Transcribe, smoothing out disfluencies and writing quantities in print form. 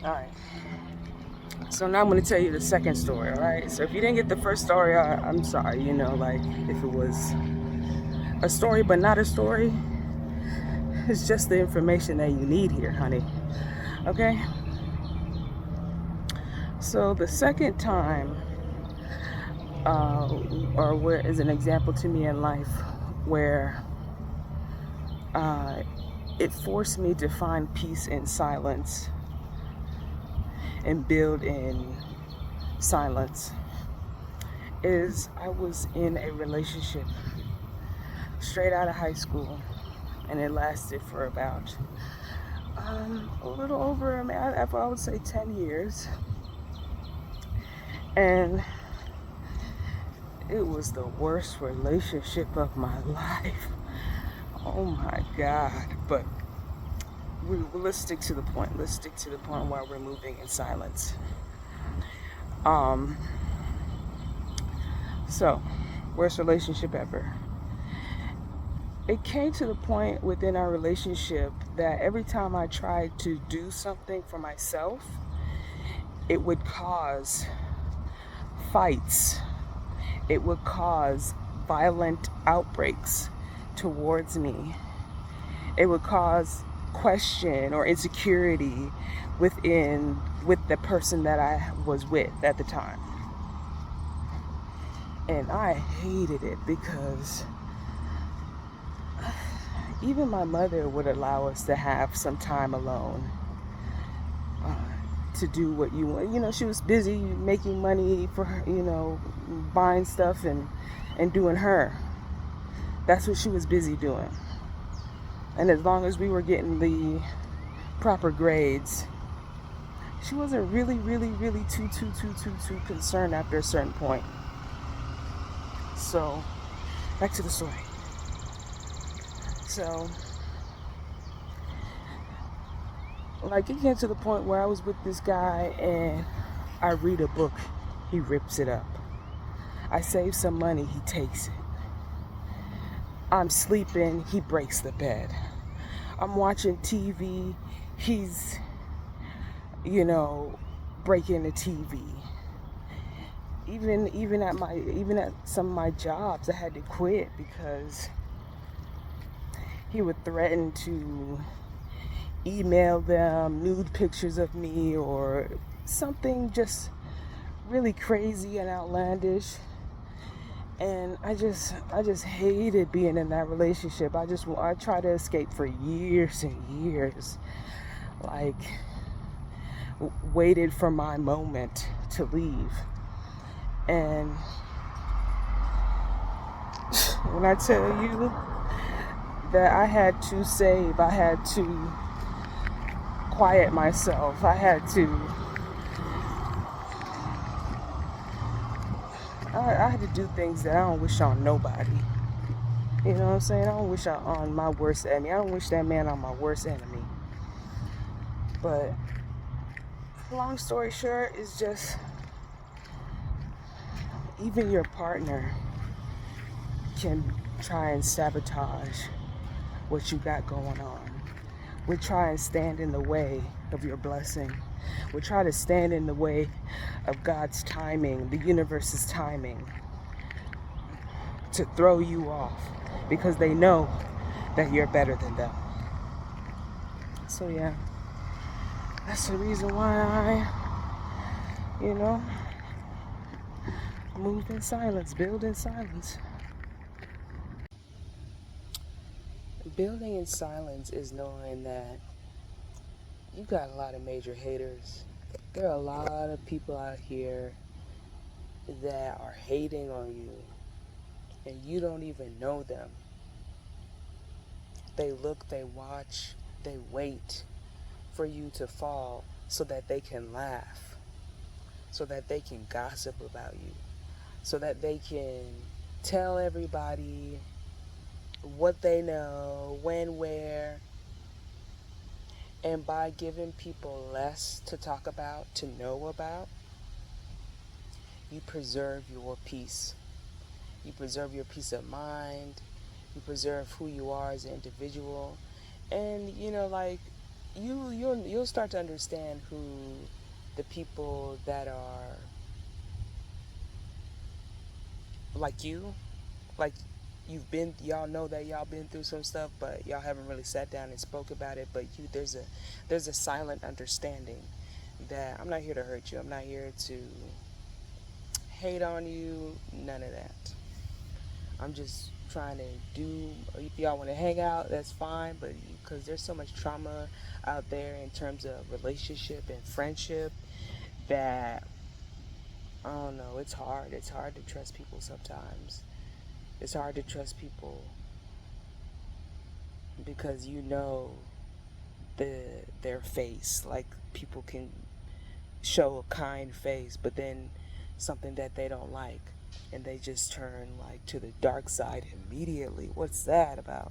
All right. So now I'm going to tell you the second story, all right? So if you didn't get the first story, I'm sorry. Like if it was a story but not a story, it's just the information that you need here, honey. Okay? So the second time, or where is an example to me in life where uh, it forced me to find peace in silence and build in silence is I was in a relationship straight out of high school, and it lasted for about a little over, I would say 10 years. And it was the worst relationship of my life. Oh my God. But let's stick to the point. Let's stick to the point while we're moving in silence. Um, so, worst relationship ever. It came to the point within our relationship that every time I tried to do something for myself, it would cause fights. It would cause violent outbreaks towards me. It would cause question or insecurity with the person that I was with at the time. And I hated it because even my mother would allow us to have some time alone, to do what you want. She was busy making money for her, buying stuff and doing her. That's what she was busy doing. And as long as we were getting the proper grades, she wasn't really, really, really too concerned after a certain point. So, back to the story. So, like, it came to the point where I was with this guy and I read a book, he rips it up. I save some money, he takes it. I'm sleeping, he breaks the bed. I'm watching TV, he's, breaking the TV. Even at some of my jobs, I had to quit because he would threaten to email them nude pictures of me or something just really crazy and outlandish. And I just hated being in that relationship. I tried to escape for years and years. Like, waited for my moment to leave. And when I tell you that I had to quiet myself. I had to do things that I don't wish on nobody. You know what I'm saying? I don't wish on my worst enemy. I don't wish that man on my worst enemy. But long story short is just, even your partner can try and sabotage what you got going on. Would try and stand in the way of your blessing. Would try to stand in the way of God's timing, the universe's timing, to throw you off because they know that you're better than them. So yeah, that's the reason why I move in silence, build in silence. Building in silence is knowing that you got a lot of major haters. There are a lot of people out here that are hating on you and you don't even know them. They look, they watch, they wait for you to fall so that they can laugh, so that they can gossip about you, so that they can tell everybody what they know, when, where, and by giving people less to talk about, to know about, you preserve your peace. You preserve your peace of mind. You preserve who you are as an individual. And, you'll start to understand who the people that are like you, like y'all know that y'all been through some stuff, but y'all haven't really sat down and spoke about it. But there's a silent understanding that I'm not here to hurt you. I'm not here to hate on you. None of that. I'm just trying to do. If y'all want to hang out, that's fine. But because there's so much trauma out there in terms of relationship and friendship that I don't know. It's hard. It's hard to trust people sometimes. It's hard to trust people because you know their face. Like people can show a kind face, but then something that they don't like, and they just turn like to the dark side immediately. What's that about?